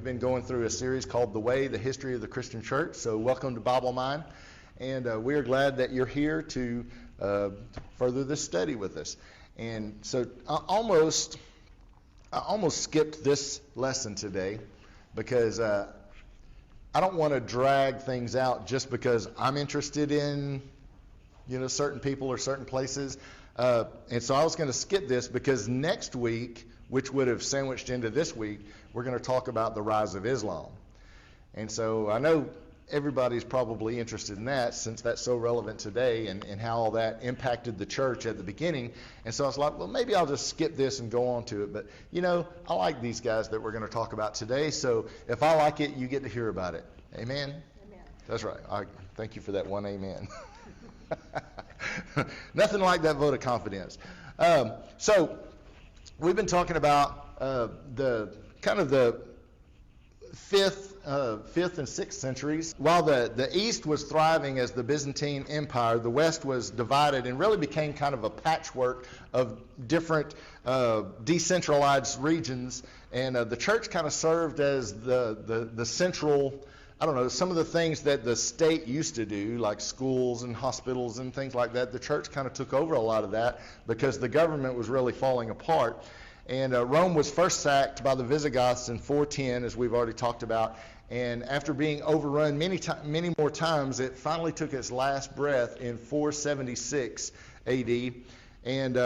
been going through a series called The Way, the History of the Christian Church. So welcome to Bible Mind. And we are glad that you're here to further this study with us. And so I almost skipped this lesson today because I don't want to drag things out just because I'm interested in, certain people or certain places. And so I was going to skip this because next week, which would have sandwiched into this week, we're going to talk about the rise of Islam. And so I know everybody's probably interested in that since that's so relevant today and how all that impacted the church at the beginning. And so I was like, well, maybe I'll just skip this and go on to it. But, I like these guys that we're going to talk about today. So if I like it, you get to hear about it. Amen? Amen. That's right. Thank you for that one amen. Nothing like that vote of confidence. So we've been talking about the fifth and sixth centuries. While the East was thriving as the Byzantine Empire, the West was divided and really became kind of a patchwork of different decentralized regions. And the church kind of served as the central, some of the things that the state used to do, like schools and hospitals and things like that, the church kind of took over a lot of that because the government was really falling apart. And Rome was first sacked by the Visigoths in 410, as we've already talked about. And after being overrun many more times, it finally took its last breath in 476 AD. And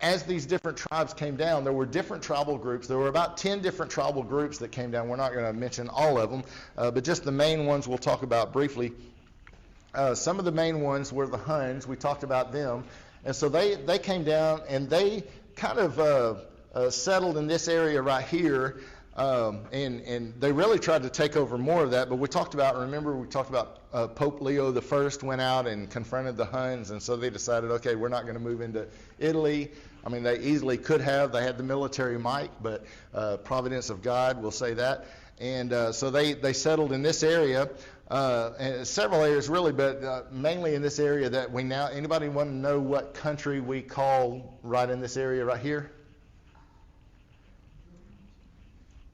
as these different tribes came down, there were different tribal groups. There were about 10 different tribal groups that came down. We're not going to mention all of them, but just the main ones we'll talk about briefly. Some of the main ones were the Huns. We talked about them. And so they came down and they kind of settled in this area right here. And they really tried to take over more of that. But we talked about Pope Leo I went out and confronted the Huns. And so they decided, okay, we're not going to move into Italy. I mean, they easily could have. They had the military might, but providence of God, we'll say that. And so they settled in this area. And several areas really, but mainly in this area that we now, anybody want to know what country we call right in this area right here?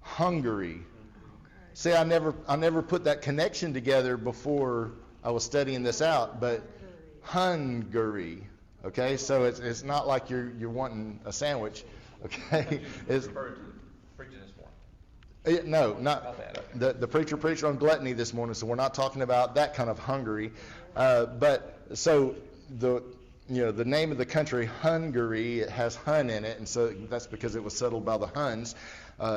Hungary. See, I never put that connection together before I was studying this out, but Hungary. Okay, so it's not like you're wanting a sandwich. Okay, it's preaching this morning. No, not the preacher preached on gluttony this morning, so we're not talking about that kind of Hungary. But so the name of the country, Hungary, it has Hun in it, and so that's because it was settled by the Huns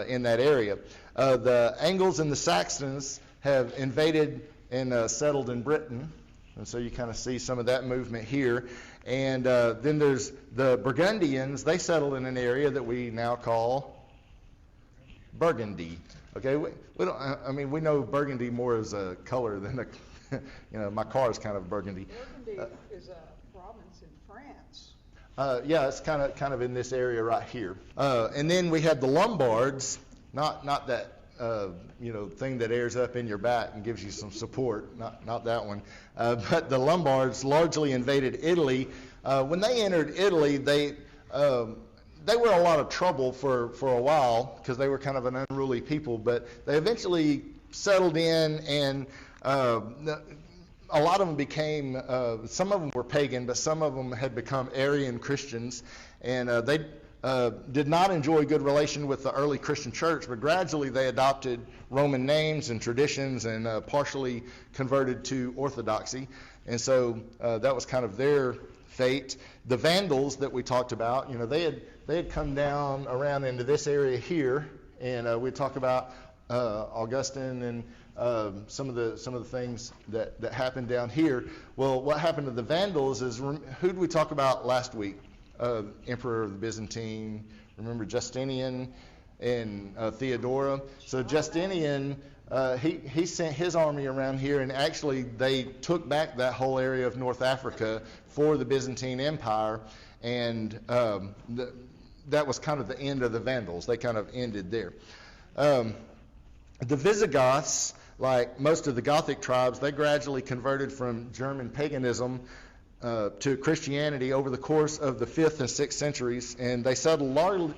in that area. The Angles and the Saxons have invaded and settled in Britain, and so you kind of see some of that movement here. And then there's the Burgundians. They settled in an area that we now call Burgundy. Okay, we don't. I mean, we know Burgundy more as a color than my car is kind of burgundy. Burgundy is a province in France. Yeah, it's kind of in this area right here. And then we had the Lombards, not that thing that airs up in your back and gives you some support. Not that one. But the Lombards largely invaded Italy. When they entered Italy, they were a lot of trouble for a while because they were kind of an unruly people, but they eventually settled in, and a lot of them became, some of them were pagan, but some of them had become Arian Christians, and they did not enjoy good relation with the early Christian church, but gradually they adopted Roman names and traditions and partially converted to Orthodoxy, and so that was kind of their fate. The Vandals that we talked about, they had come down around into this area here, and we talked about Augustine and some of the things that happened down here. Well, what happened to the Vandals is, who did we talk about last week? Emperor of the Byzantine. Remember Justinian and Theodoric. So Justinian, he sent his army around here, and actually they took back that whole area of North Africa for the Byzantine Empire, and that was kind of the end of the Vandals. They kind of ended there. The Visigoths, like most of the Gothic tribes, they gradually converted from German paganism to Christianity over the course of the 5th and 6th centuries, and they settled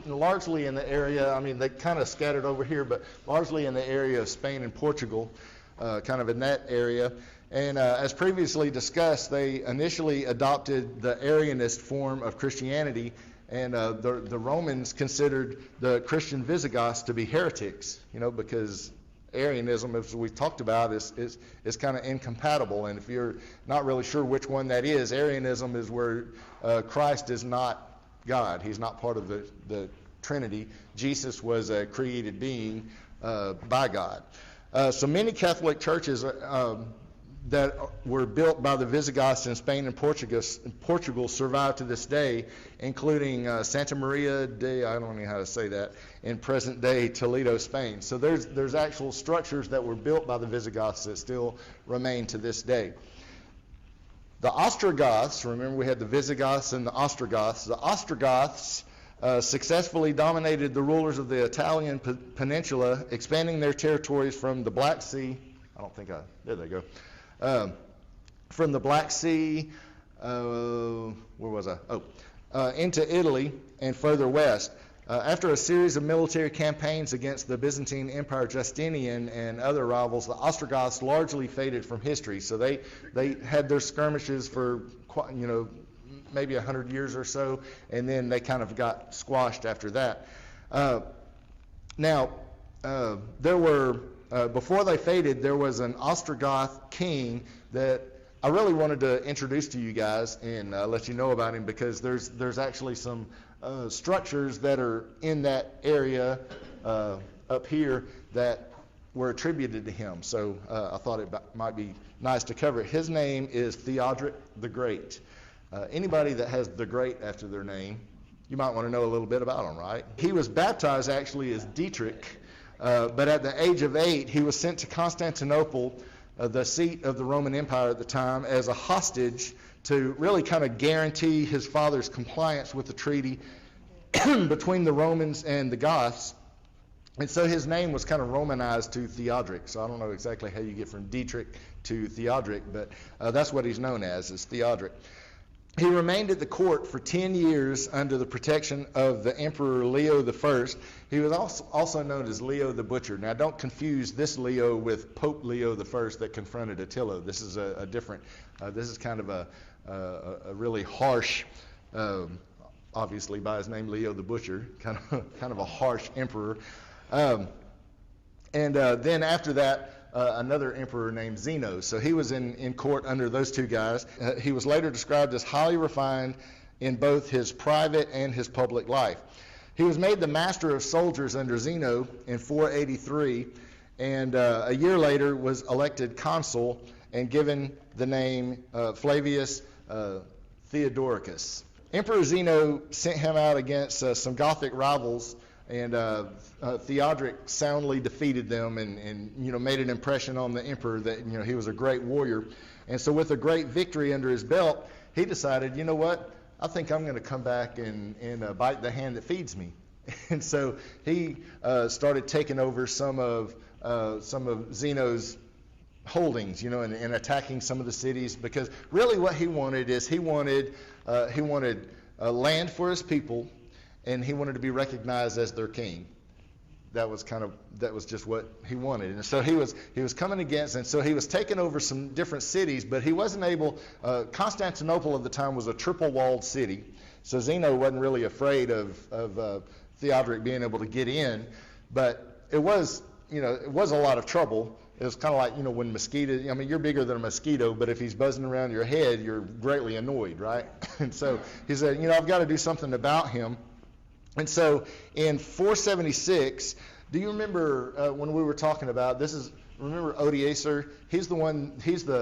largely in the area. I mean, they kind of scattered over here, but largely in the area of Spain and Portugal, kind of in that area. And as previously discussed, they initially adopted the Arianist form of Christianity, and the Romans considered the Christian Visigoths to be heretics, because Arianism, as we talked about, is kind of incompatible. And if you're not really sure which one that is, Arianism is where Christ is not God. He's not part of the Trinity. Jesus was a created being by God. So many Catholic churches that were built by the Visigoths in Spain and Portugal survive to this day, including Santa Maria de, I don't know how to say that, in present-day Toledo, Spain. So there's actual structures that were built by the Visigoths that still remain to this day. The Ostrogoths, remember we had the Visigoths and the Ostrogoths. The Ostrogoths successfully dominated the rulers of the Italian peninsula, expanding their territories from the Black Sea. There they go. From the Black Sea, where was I? Into Italy and further west. After a series of military campaigns against the Byzantine Empire, Justinian, and other rivals, the Ostrogoths largely faded from history. So they had their skirmishes for maybe 100 years or so, and then they kind of got squashed after that. There were before they faded, there was an Ostrogoth king that I really wanted to introduce to you guys and let you know about him, because there's actually some structures that are in that area up here that were attributed to him. So I thought it might be nice to cover it. His name is Theodoric the Great. Anybody that has the Great after their name, you might want to know a little bit about him, right? He was baptized actually as Dietrich. But at the age of 8, he was sent to Constantinople, the seat of the Roman Empire at the time, as a hostage to really kind of guarantee his father's compliance with the treaty between the Romans and the Goths. And so his name was kind of Romanized to Theodoric. So I don't know exactly how you get from Dietrich to Theodoric, but that's what he's known as, is Theodoric. He remained at the court for 10 years under the protection of the Emperor Leo I. He was also known as Leo the Butcher. Now, don't confuse this Leo with Pope Leo I that confronted Attila. This is a different, this is kind of a really harsh, obviously by his name Leo the Butcher, kind of a harsh emperor. Then after that, another emperor named Zeno. So he was in court under those two guys. He was later described as highly refined in both his private and his public life. He was made the master of soldiers under Zeno in 483, and a year later was elected consul and given the name Flavius Theodoricus. Emperor Zeno sent him out against some Gothic rivals, and Theodoric soundly defeated them and made an impression on the emperor that he was a great warrior. And so with a great victory under his belt, he decided, you know what, I think I'm going to come back and bite the hand that feeds me. And so he started taking over some of Zeno's holdings, and attacking some of the cities, because really what he wanted is he wanted land for his people, and he wanted to be recognized as their king. That was just what he wanted. And so he was coming against, and so he was taking over some different cities, but he wasn't able, Constantinople at the time was a triple-walled city, so Zeno wasn't really afraid of Theodoric being able to get in, but it was a lot of trouble. It was kind of like, when mosquitoes, you're bigger than a mosquito, but if he's buzzing around your head, you're greatly annoyed, right? And so he said, I've got to do something about him. And so in 476, do you remember when we were talking about, remember Odoacer? He's the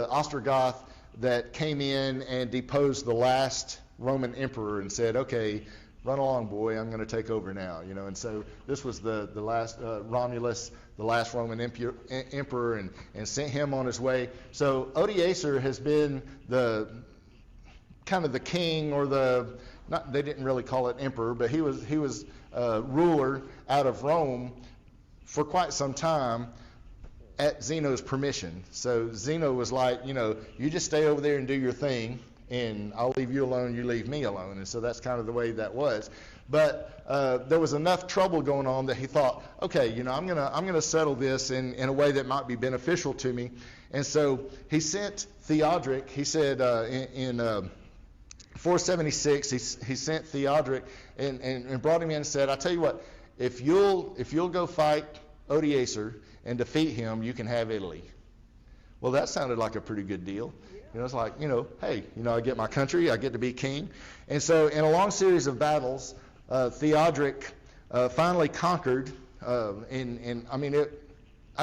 Ostrogoth that came in and deposed the last Roman emperor and said, okay, run along, boy, I'm going to take over now, And so this was the last, Romulus, the last Roman emperor, and sent him on his way. So Odoacer has been the king, or they didn't really call it emperor, but he was ruler out of Rome for quite some time at Zeno's permission. So Zeno was like, you just stay over there and do your thing, and I'll leave you alone, you leave me alone. And so that's kind of the way that was. But there was enough trouble going on that he thought, okay, I'm gonna settle this in a way that might be beneficial to me. And so he sent Theodoric. He said in 476, he sent Theodoric and brought him in and said, I tell you what, if you'll go fight Odoacer and defeat him, you can have Italy. Well, that sounded like a pretty good deal. It's like, hey, I get my country, I get to be king. And so in a long series of battles, Theodoric finally conquered, I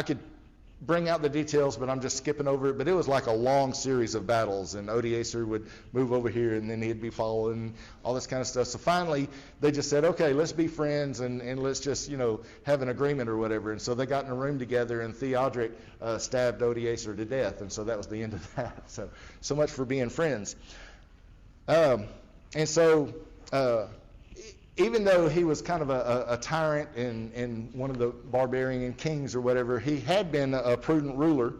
could bring out the details, but I'm just skipping over it. But it was like a long series of battles, and Odoacer would move over here, and then he'd be following, all this kind of stuff. So finally, they just said, okay, let's be friends, and let's just, have an agreement or whatever. And so they got in a room together, and Theodoric stabbed Odoacer to death, and so that was the end of that. So much for being friends. Even though he was kind of a tyrant and one of the barbarian kings or whatever, he had been a prudent ruler,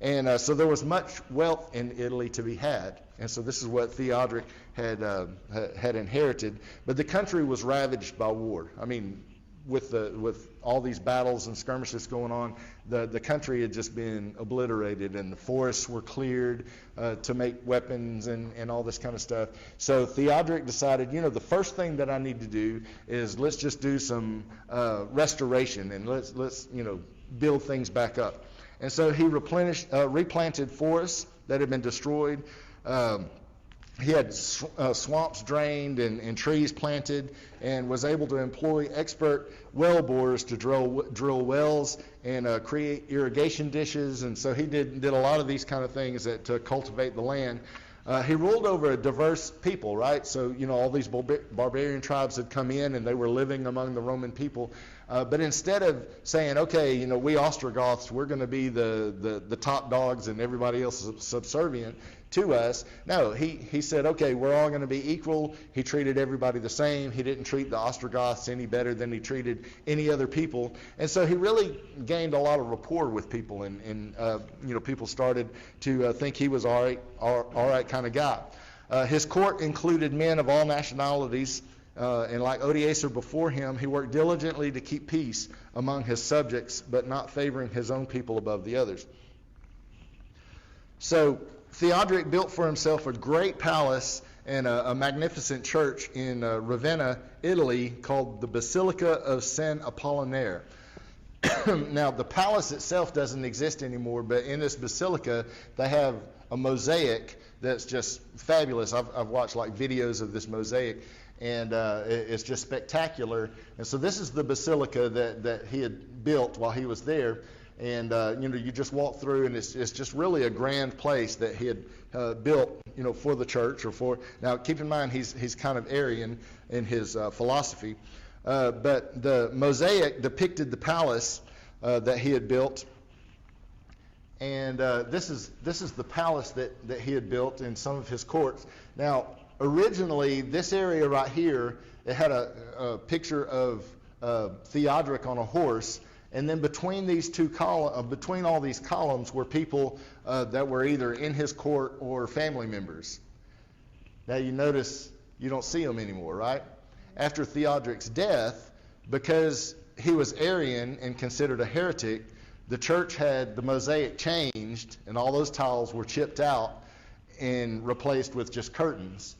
and so there was much wealth in Italy to be had. And so this is what Theodoric had inherited. But the country was ravaged by war. With all these battles and skirmishes going on, the country had just been obliterated, and the forests were cleared to make weapons and all this kind of stuff. So Theodoric decided, the first thing that I need to do is let's just do some restoration, and let's build things back up. And so he replanted forests that had been destroyed. He had swamps drained and trees planted, and was able to employ expert well borers to drill wells and create irrigation dishes. And so he did a lot of these kind of things to cultivate the land. He ruled over a diverse people, right? So, all these barbarian tribes had come in, and they were living among the Roman people. But instead of saying, okay, we Ostrogoths, we're going to be the top dogs and everybody else is subservient to us, no, he said, okay, we're all going to be equal. He treated everybody the same. He didn't treat the Ostrogoths any better than he treated any other people. And so he really gained a lot of rapport with people, and people started to think he was all right kind of guy. His court included men of all nationalities, and like Odoacer before him, he worked diligently to keep peace among his subjects, but not favoring his own people above the others. So Theodoric built for himself a great palace and a magnificent church in Ravenna, Italy, called the Basilica of San Apollinaire. Now, the palace itself doesn't exist anymore, but in this basilica, they have a mosaic that's just fabulous. I've watched videos of this mosaic, and it's just spectacular. And so this is the basilica that he had built while he was there. And you just walk through, and it's just really a grand place that he had built, for the church or for. Now, keep in mind he's kind of Arian in his philosophy, but the mosaic depicted the palace that he had built, and this is the palace that he had built in some of his courts. Now, originally, this area right here, it had a picture of Theodoric on a horse. And then between these between all these columns were people that were either in his court or family members. Now you notice you don't see them anymore, right? After Theodoric's death, because he was Arian and considered a heretic, the church had the mosaic changed, and all those tiles were chipped out and replaced with just curtains.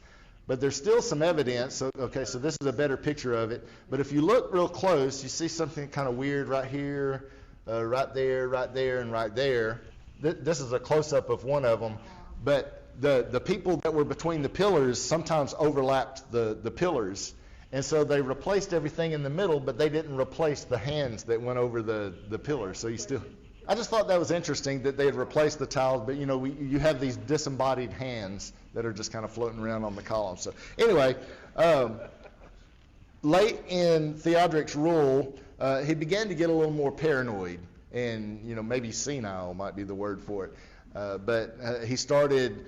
But there's still some evidence. So this is a better picture of it. But if you look real close, you see something kind of weird right here, right there, and right there. This is a close-up of one of them. But the people that were between the pillars sometimes overlapped the pillars. And so they replaced everything in the middle, but they didn't replace the hands that went over the pillars. So I just thought that was interesting that they had replaced the tiles, but you have these disembodied hands that are just kind of floating around on the column. So anyway, late in Theodoric's rule, he began to get a little more paranoid, and maybe senile might be the word for it. But he started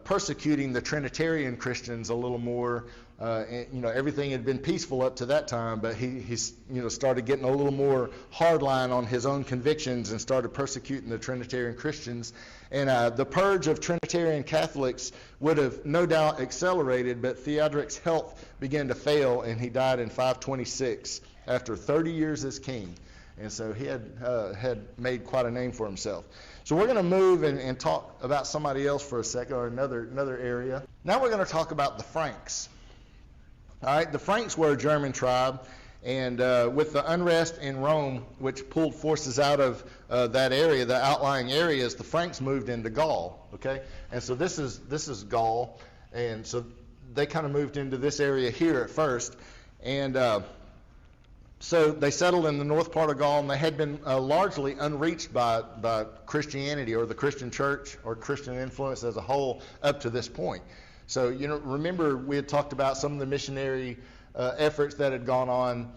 persecuting the Trinitarian Christians a little more. And, everything had been peaceful up to that time, but he started getting a little more hardline on his own convictions and started persecuting the Trinitarian Christians. And the purge of Trinitarian Catholics would have no doubt accelerated, but Theodoric's health began to fail, and he died in 526 after 30 years as king. And so he had made quite a name for himself. So we're going to move and talk about somebody else for a second, or another area. Now we're going to talk about the Franks. All right, the Franks were a German tribe, and with the unrest in Rome, which pulled forces out of that area, the outlying areas, the Franks moved into Gaul. Okay, and so this is Gaul, and so they kind of moved into this area here at first, and so they settled in the north part of Gaul, and they had been largely unreached by Christianity or the Christian church or Christian influence as a whole up to this point. So, remember we had talked about some of the missionary efforts that had gone on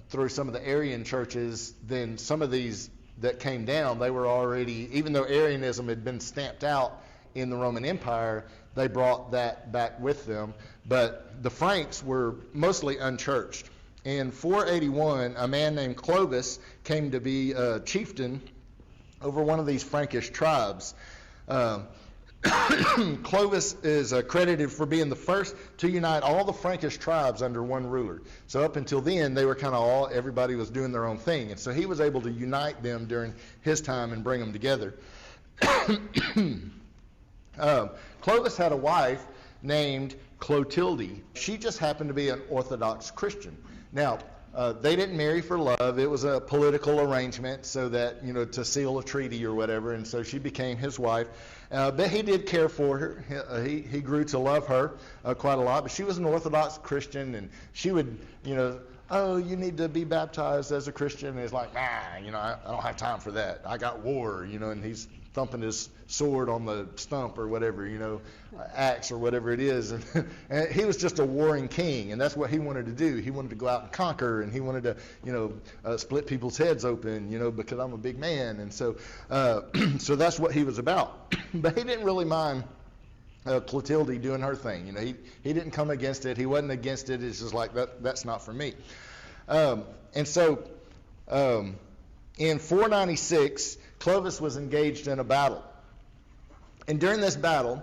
through some of the Arian churches. Then some of these that came down, they were already, even though Arianism had been stamped out in the Roman Empire, they brought that back with them. But the Franks were mostly unchurched. In 481, a man named Clovis came to be a chieftain over one of these Frankish tribes. Clovis is credited for being the first to unite all the Frankish tribes under one ruler. So up until then, they were kind of everybody was doing their own thing. And so he was able to unite them during his time and bring them together. Clovis had a wife named Clotilde. She just happened to be an Orthodox Christian. Now, they didn't marry for love. It was a political arrangement so that, to seal a treaty or whatever, and so she became his wife. But he did care for her. He grew to love her quite a lot, but she was an Orthodox Christian, and she would, oh, you need to be baptized as a Christian. And he's like, nah, I don't have time for that. I got war, and he's thumping his sword on the stump or whatever, axe or whatever it is. And he was just a warring king, and that's what he wanted to do. He wanted to go out and conquer, and he wanted to, split people's heads open, because I'm a big man. And so, so that's what he was about. But he didn't really mind Clotilde doing her thing. He didn't come against it. He wasn't against it. It's just like, that's not for me. And so in 496, Clovis was engaged in a battle. And during this battle,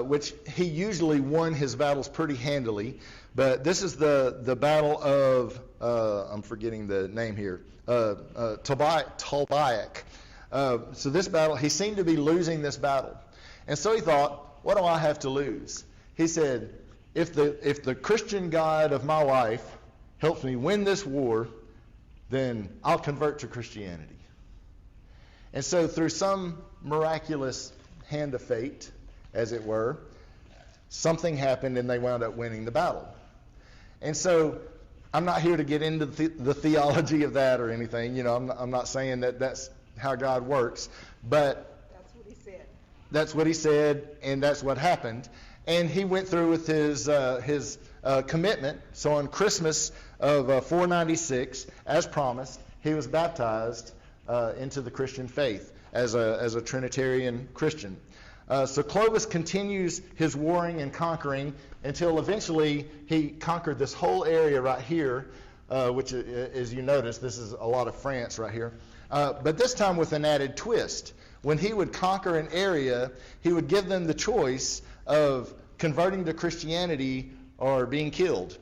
which he usually won his battles pretty handily, but this is the battle of, I'm forgetting the name here, Tobiac. So this battle, he seemed to be losing this battle. And so he thought, what do I have to lose? He said, if the Christian God of my life helps me win this war, then I'll convert to Christianity. And so through some miraculous hand of fate, as it were, something happened and they wound up winning the battle. And so I'm not here to get into the theology of that or anything. I'm not saying that that's how God works, but That's what he said. That's what he said, and that's what happened. And he went through with his commitment. So on Christmas of 496, as promised, he was baptized into the Christian faith as a Trinitarian Christian. So Clovis continues his warring and conquering until eventually he conquered this whole area right here, which, as you notice, this is a lot of France right here. But this time with an added twist. When he would conquer an area, he would give them the choice of converting to Christianity or being killed.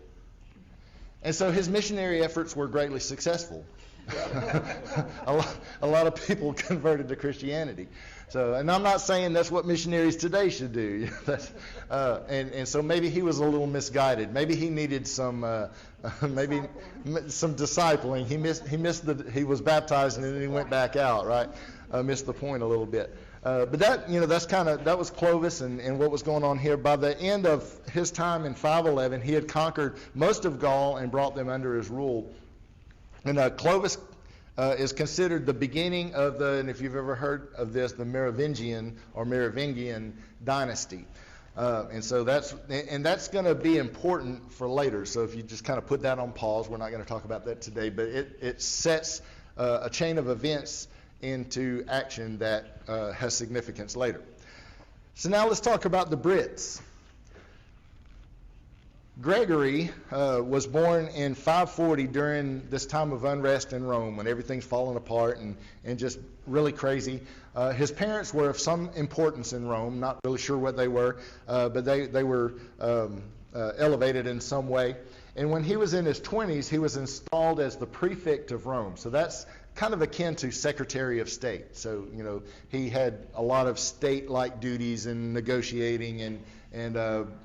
And so his missionary efforts were greatly successful. A lot of people converted to Christianity. So, and I'm not saying that's what missionaries today should do. And so maybe he was a little misguided. Maybe he needed some discipling. He was baptized and then he went back out, right? Missed the point a little bit. But that was Clovis and what was going on here. By the end of his time in 511, he had conquered most of Gaul and brought them under his rule. And Clovis is considered the beginning of and if you've ever heard of this, the Merovingian dynasty. And so that's going to be important for later. So if you just kind of put that on pause, we're not going to talk about that today. But it sets a chain of events into action that has significance later. So now let's talk about the Brits. Gregory was born in 540 during this time of unrest in Rome when everything's falling apart and just really crazy. His parents were of some importance in Rome, not really sure what they were, but they were elevated in some way. And when he was in his 20s, he was installed as the prefect of Rome. So that's kind of akin to Secretary of State. So, he had a lot of state-like duties in negotiating and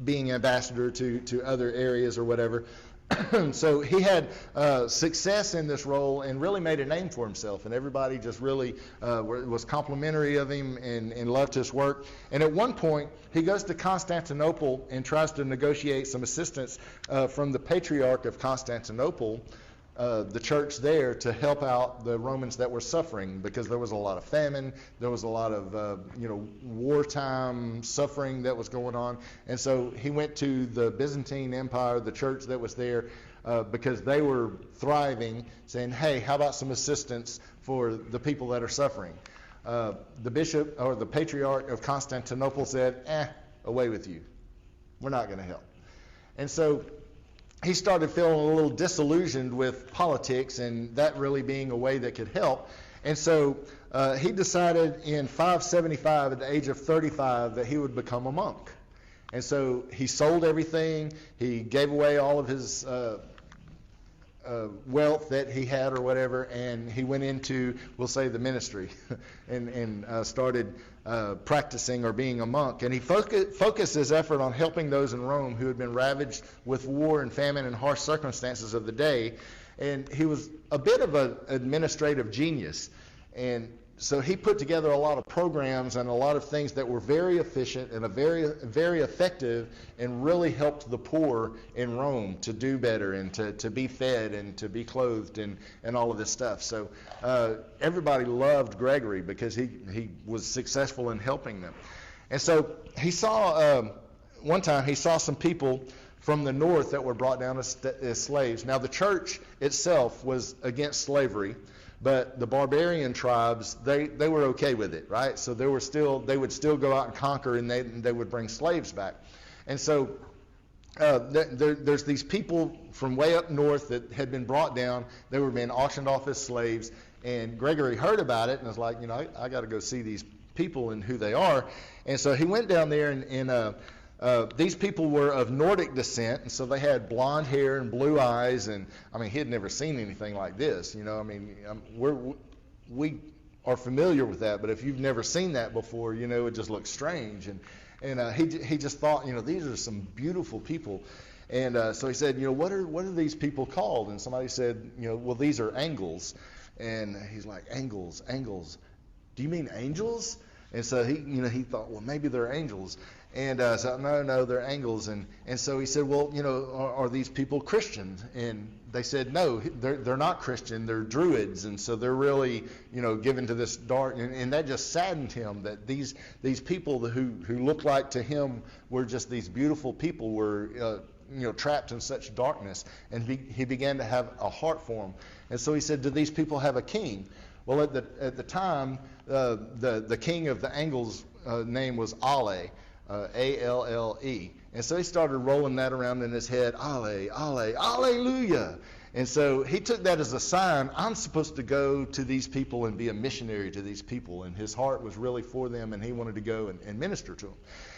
being ambassador to other areas or whatever. So he had success in this role and really made a name for himself, and everybody just really was complimentary of him and loved his work. And at one point, he goes to Constantinople and tries to negotiate some assistance from the Patriarch of Constantinople, the church there, to help out the Romans that were suffering, because there was a lot of famine, there was a lot of wartime suffering that was going on. And so he went to the Byzantine Empire, the church that was there, because they were thriving, saying, hey, how about some assistance for the people that are suffering? The bishop or the Patriarch of Constantinople said, away with you. We're not going to help. And so he started feeling a little disillusioned with politics and that really being a way that could help. And so he decided in 575, at the age of 35, that he would become a monk. And so he sold everything. He gave away all of his wealth that he had or whatever, and he went into, we'll say, the ministry and started practicing or being a monk. And he focused his effort on helping those in Rome who had been ravaged with war and famine and harsh circumstances of the day. And he was a bit of an administrative genius. And so he put together a lot of programs and a lot of things that were very efficient and very, very effective, and really helped the poor in Rome to do better and to be fed and to be clothed and all of this stuff. So everybody loved Gregory because he was successful in helping them. And so he saw, one time he saw some people from the north that were brought down as slaves. Now the church itself was against slavery, but the barbarian tribes, they were okay with it, right? So they would still go out and conquer, and they would bring slaves back. And so there's these people from way up north that had been brought down. They were being auctioned off as slaves, and Gregory heard about it and was like, I got to go see these people and who they are. And so he went down there, and these people were of Nordic descent, and so they had blonde hair and blue eyes, and he had never seen anything like this. We are familiar with that, but if you've never seen that before, it just looks strange. And he just thought, these are some beautiful people. And so he said, what are these people called? And somebody said, well, these are angles. And he's like, angles? Do you mean angels? And so he thought, well, maybe they're angels. And so no, they're angles. And so he said, well, are these people Christians? And they said, no, they're not Christian. They're Druids. And so they're really, given to this dark. And that just saddened him, that these people who looked like to him were just these beautiful people were, trapped in such darkness. And he began to have a heart for them. And so he said, do these people have a king? Well, at the time, the king of the Angles' name was Ale. A-L-L-E. And so he started rolling that around in his head, Ale, Alleluia. And so he took that as a sign, I'm supposed to go to these people and be a missionary to these people. And his heart was really for them, and he wanted to go and minister to them.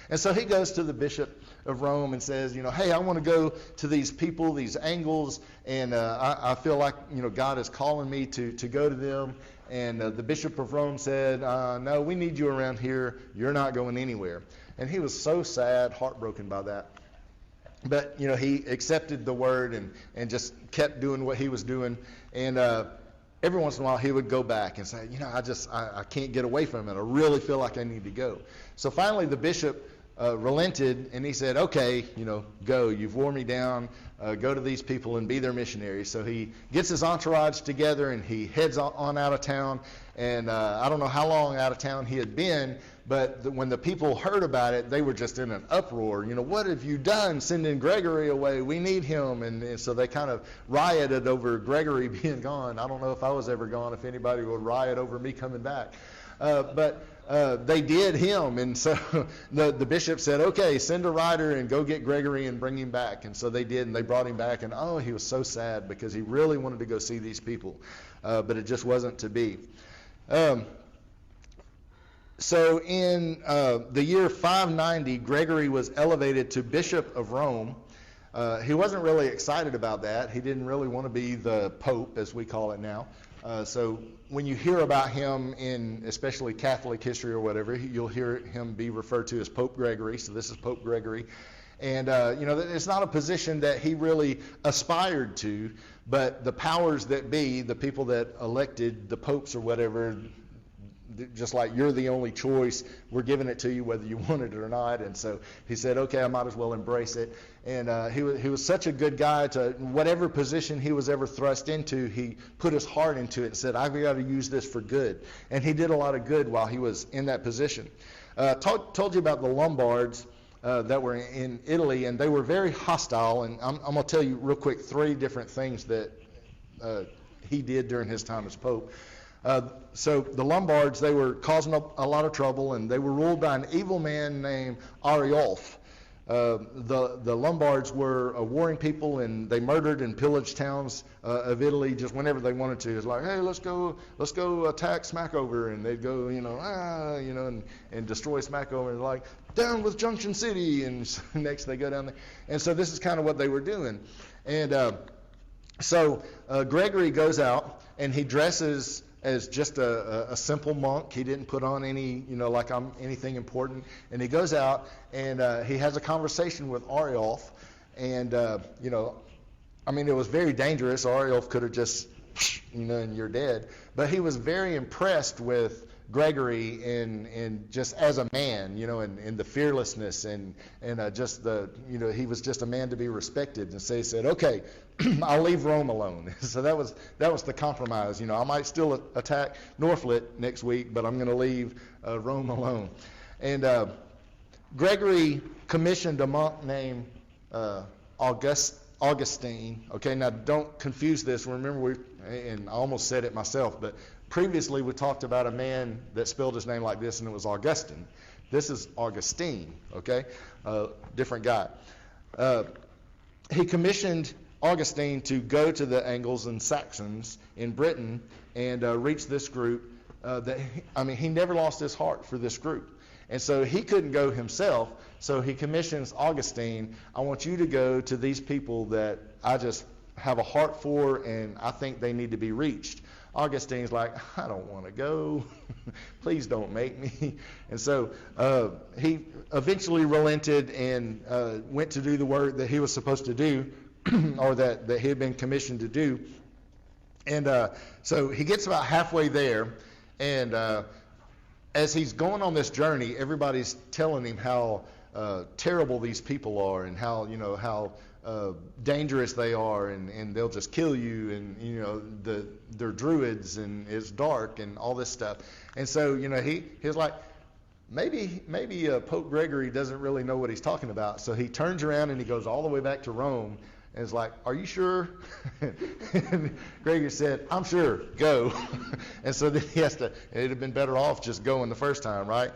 And so he goes to the bishop of Rome and says, hey, I want to go to these people, these Angles, and I feel like, God is calling me to go to them. And the bishop of Rome said, no, we need you around here. You're not going anywhere. And he was so sad, heartbroken by that. But, he accepted the word and just kept doing what he was doing. And every once in a while he would go back and say, I can't get away from it. I really feel like I need to go. So finally the bishop relented, and he said, okay, go, you've wore me down, go to these people and be their missionary. So he gets his entourage together and he heads on out of town, and I don't know how long out of town he had been, but when the people heard about it, they were just in an uproar. What have you done sending Gregory away? We need him. And so they kind of rioted over Gregory being gone. I don't know if I was ever gone, if anybody would riot over me coming back. But they did him, and so the bishop said, okay, send a rider and go get Gregory and bring him back. And so they did, and they brought him back, and he was so sad because he really wanted to go see these people, but it just wasn't to be. So in the year 590, Gregory was elevated to Bishop of Rome. He wasn't really excited about that. He didn't really want to be the Pope, as we call it now. So when you hear about him in especially Catholic history or whatever, you'll hear him be referred to as Pope Gregory. So this is Pope Gregory. And, it's not a position that he really aspired to, but the powers that be, the people that elected the popes or whatever, just like you're the only choice, we're giving it to you whether you want it or not. And so he said, okay, I might as well embrace it. And he was such a good guy to whatever position he was ever thrust into, he put his heart into it and said, I've got to use this for good. And he did a lot of good while he was in that position. Told you about the Lombards that were in Italy, and they were very hostile. And I'm going to tell you real quick 3 different things that he did during his time as Pope. So the Lombards, they were causing a lot of trouble, and they were ruled by an evil man named Ariulf. The Lombards were a warring people, and they murdered and pillaged towns of Italy just whenever they wanted to. It's like, hey, let's go attack Smackover, and they'd go, and destroy Smackover, and like, down with Junction City, and next they go down there. And so this is kind of what they were doing. And so Gregory goes out, and he dresses as just a simple monk. He didn't put on any, like I'm anything important. And he goes out, and he has a conversation with Ariulf. And, it was very dangerous. Ariulf could have just, and you're dead. But he was very impressed with Gregory and just as a man, and the fearlessness and just he was just a man to be respected. And so he said, okay, I'll leave Rome alone. So that was the compromise. I might still attack Norphlet next week, but I'm going to leave Rome alone. And Gregory commissioned a monk named Augustine. Okay, now don't confuse this. Remember, and I almost said it myself, but previously we talked about a man that spelled his name like this, and it was Augustine. This is Augustine, okay? Different guy. He commissioned Augustine to go to the Angles and Saxons in Britain and reach this group. He never lost his heart for this group. And so he couldn't go himself, so he commissions Augustine, I want you to go to these people that I just have a heart for and I think they need to be reached. Augustine's like, I don't want to go. Please don't make me. And so he eventually relented and went to do the work that he was supposed to do, or that he had been commissioned to do. And so he gets about halfway there, and as he's going on this journey, everybody's telling him how terrible these people are, and how dangerous they are, and they'll just kill you, and they're druids, and it's dark, and all this stuff. And so he's like, maybe Pope Gregory doesn't really know what he's talking about. So he turns around and he goes all the way back to Rome, and is like, are you sure? And Gregory said, I'm sure, go. And so then it'd have been better off just going the first time, right?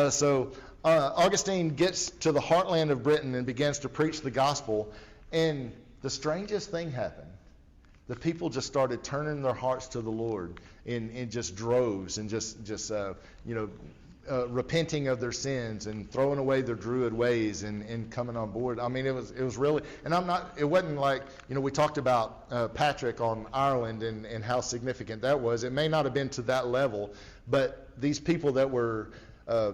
So Augustine gets to the heartland of Britain and begins to preach the gospel, and the strangest thing happened. The people just started turning their hearts to the Lord in just droves, and just repenting of their sins and throwing away their druid ways and coming on board. It was really, and it wasn't like, we talked about Patrick on Ireland and how significant that was. It may not have been to that level, but these people that were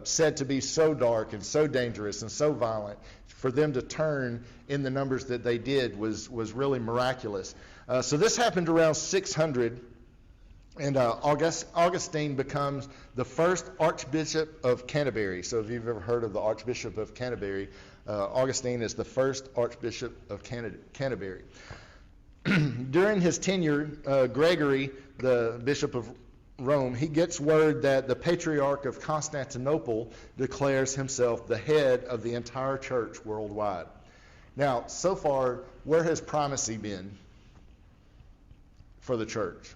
said to be so dark and so dangerous and so violent, for them to turn in the numbers that they did was really miraculous. So this happened around 600 And Augustine becomes the first Archbishop of Canterbury. So if you've ever heard of the Archbishop of Canterbury, Augustine is the first Archbishop of Canterbury. During his tenure, Gregory, the Bishop of Rome, he gets word that the Patriarch of Constantinople declares himself the head of the entire church worldwide. Now, so far, where has primacy been for the church?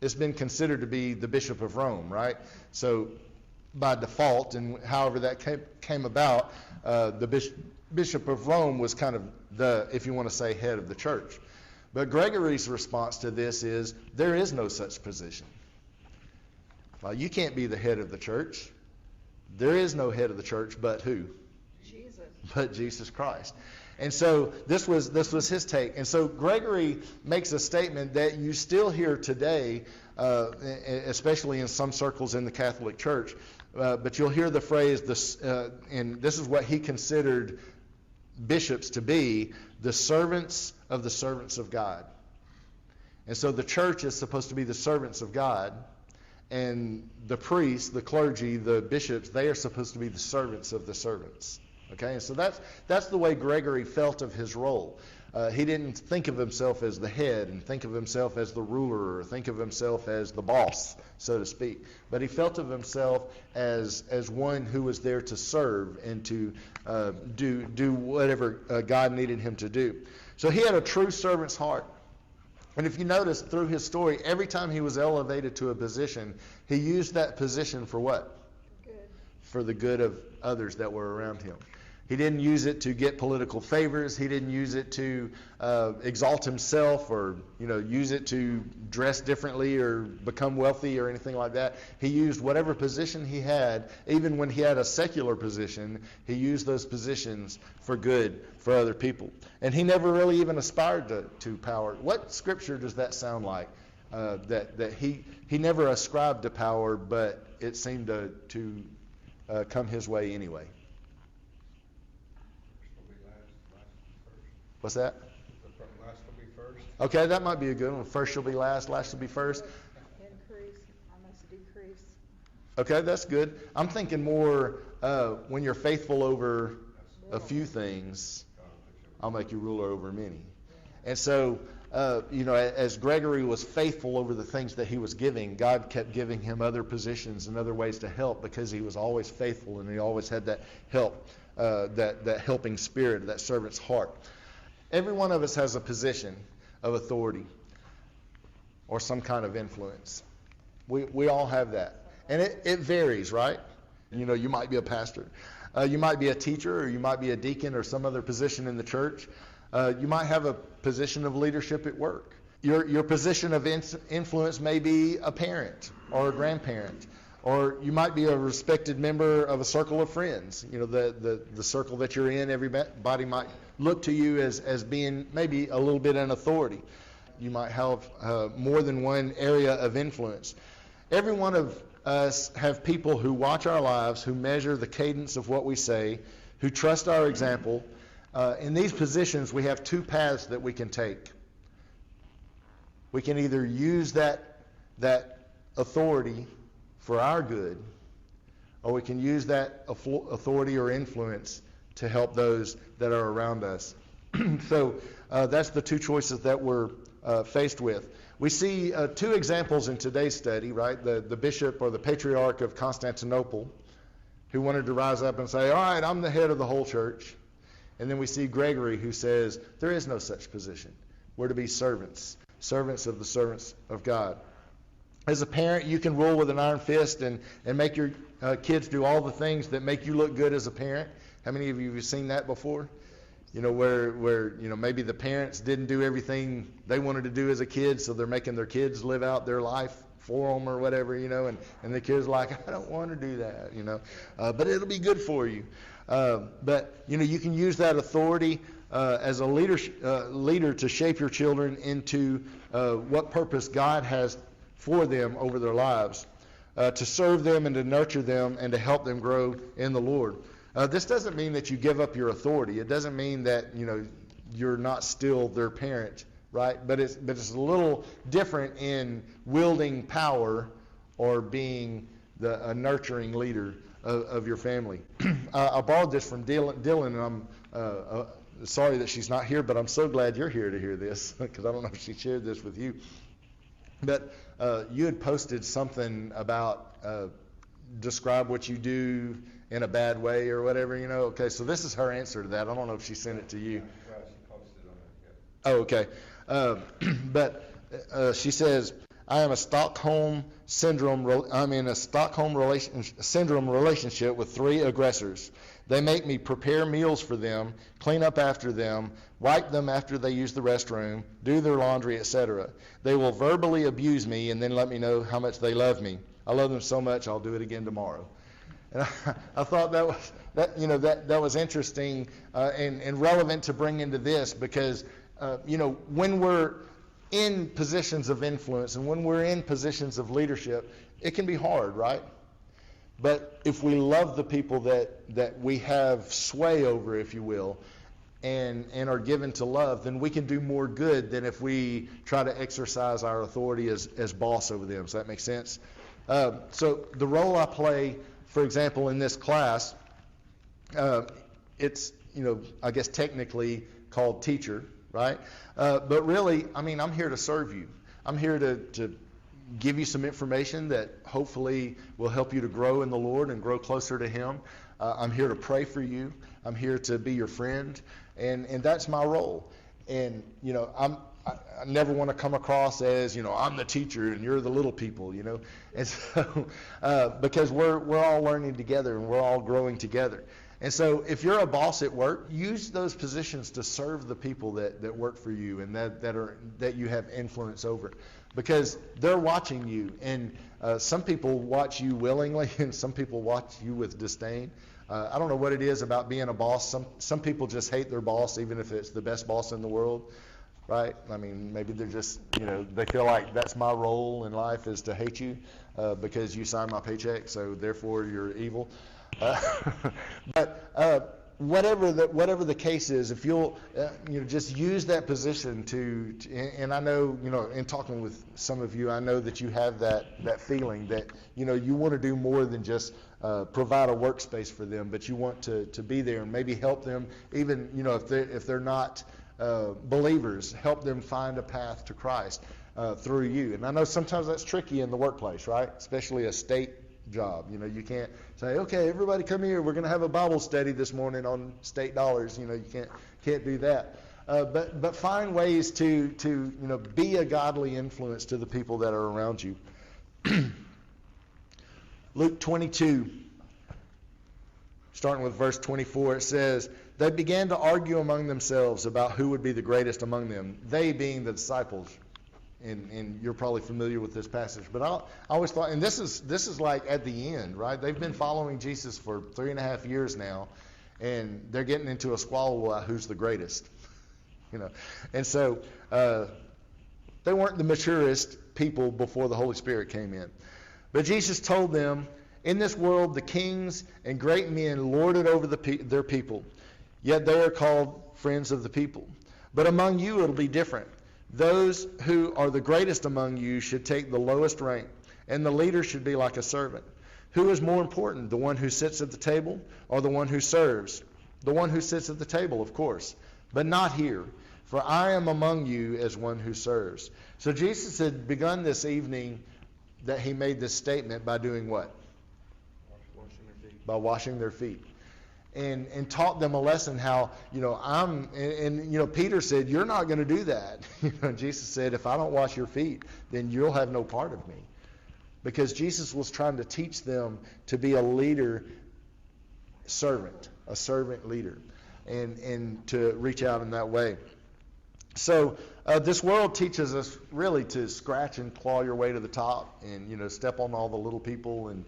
It's been considered to be the Bishop of Rome, right? So by default, and however that came about, the Bishop of Rome was kind of the, if you want to say, head of the church. But Gregory's response to this is, there is no such position. Well, you can't be the head of the church. There is no head of the church but who? Jesus. But Jesus Christ. And so this was his take. And so Gregory makes a statement that you still hear today, especially in some circles in the Catholic Church. But you'll hear the phrase, and this is what he considered bishops to be, the servants of God. And so the church is supposed to be the servants of God, and the priests, the clergy, the bishops, they are supposed to be the servants of the servants. Okay, and so that's the way Gregory felt of his role. He didn't think of himself as the head and think of himself as the ruler or think of himself as the boss, so to speak. But he felt of himself as one who was there to serve and to do whatever God needed him to do. So he had a true servant's heart. And if you notice through his story, every time he was elevated to a position, he used that position for what? Good. For the good of others that were around him. He didn't use it to get political favors. He didn't use it to exalt himself or, use it to dress differently or become wealthy or anything like that. He used whatever position he had, even when he had a secular position, he used those positions for good for other people. And he never really even aspired to power. What scripture does that sound like? That he never ascribed to power, but it seemed to come his way anyway. What's that? Last will be first. Okay, that might be a good one. First shall be last shall be first. Increase, I must decrease. Okay, that's good. I'm thinking more when you're faithful over a few things, I'll make you ruler over many. And so, as Gregory was faithful over the things that he was giving, God kept giving him other positions and other ways to help because he was always faithful and he always had that help, that helping spirit, that servant's heart. Every one of us has a position of authority or some kind of influence. We all have that. And it varies, right? You might be a pastor. You might be a teacher, or you might be a deacon or some other position in the church. You might have a position of leadership at work. Your position of influence may be a parent or a grandparent. Or you might be a respected member of a circle of friends. The circle that you're in, everybody might look to you as being maybe a little bit in authority. You might have more than one area of influence. Every one of us have people who watch our lives, who measure the cadence of what we say, who trust our example. In these positions, we have two paths that we can take. We can either use that authority for our good, or we can use that authority or influence to help those that are around us. So that's the two choices that we're faced with. We see two examples in today's study, right? The bishop or the patriarch of Constantinople, who wanted to rise up and say, all right, I'm the head of the whole church. And then we see Gregory, who says, there is no such position. We're to be servants of the servants of God. As a parent, you can rule with an iron fist and make your kids do all the things that make you look good as a parent. How many of you have seen that before? Where maybe the parents didn't do everything they wanted to do as a kid, so they're making their kids live out their life for them or whatever, and the kid's like, I don't want to do that, but it'll be good for you. But you can use that authority as a leader to shape your children into what purpose God has for them over their lives, to serve them and to nurture them and to help them grow in the Lord. This doesn't mean that you give up your authority. It doesn't mean that you're not still their parent right? But it's a little different in wielding power or being a nurturing leader of your family. I borrowed this from Dylan, and I'm sorry that she's not here, but I'm so glad you're here to hear this, because I don't know if she shared this with you. But you had posted something about describe what you do in a bad way or whatever, you know. Okay, so this is her answer to that. I don't know if she sent it to you. Yeah, she posted on it, yeah. Oh, okay. But she says, I am a Stockholm syndrome. I'm in a syndrome relationship with 3 aggressors. They make me prepare meals for them, clean up after them, wipe them after they use the restroom, do their laundry, etc. They will verbally abuse me and then let me know how much they love me. I love them so much, I'll do it again tomorrow. And I thought that was interesting and relevant to bring into this, because when we're in positions of influence and when we're in positions of leadership, it can be hard, right? But if we love the people that we have sway over, if you will, and are given to love, then we can do more good than if we try to exercise our authority as boss over them. Does that make sense? So the role I play, for example, in this class, it's, I guess technically called teacher, right? But really, I'm here to serve you. I'm here to give you some information that hopefully will help you to grow in the Lord and grow closer to Him. I'm here to pray for you. I'm here to be your friend, and that's my role. And I never want to come across as I'm the teacher and you're the little people, And so because we're all learning together and we're all growing together. And so if you're a boss at work, use those positions to serve the people that work for you and that you have influence over, because they're watching you. And some people watch you willingly and some people watch you with disdain. I don't know what it is about being a boss. Some people just hate their boss, even if it's the best boss in the world, right? Maybe they're just, they feel like that's my role in life is to hate you because you signed my paycheck, so therefore you're evil. But whatever the case is, if you'll just use that position to and I know, in talking with some of you, I know that you have that feeling that you want to do more than just provide a workspace for them, but you want to be there and maybe help them, even if they're not believers, help them find a path to Christ through you. And I know sometimes that's tricky in the workplace, right? Especially a state job. You can't say, okay, everybody come here, we're going to have a Bible study this morning on state dollars. You can't do that. But find ways to be a godly influence to the people that are around you. Luke 22, starting with verse 24, it says, they began to argue among themselves about who would be the greatest among them, they being the disciples. And you're probably familiar with this passage, but I always thought, and this is like at the end, right? They've been following Jesus for 3.5 years now, and they're getting into a squabble about who's the greatest, And so they weren't the maturest people before the Holy Spirit came in. But Jesus told them, in this world the kings and great men lord it over their people, yet they are called friends of the people. But among you it'll be different. Those who are the greatest among you should take the lowest rank, and the leader should be like a servant. Who is more important, the one who sits at the table or the one who serves? The one who sits at the table, of course, but not here, for I am among you as one who serves. So Jesus had begun this evening that he made this statement by doing what? Washing their feet. By washing their feet. And taught them a lesson how, Peter said, you're not going to do that. Jesus said, if I don't wash your feet, then you'll have no part of me. Because Jesus was trying to teach them to be a leader, a servant leader, and to reach out in that way. So this world teaches us really to scratch and claw your way to the top and, step on all the little people and,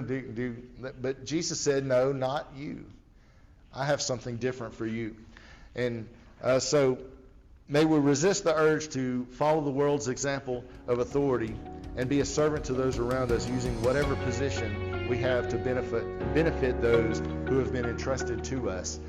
do. But Jesus said, no, not you. I have something different for you. And so may we resist the urge to follow the world's example of authority and be a servant to those around us, using whatever position we have to benefit those who have been entrusted to us.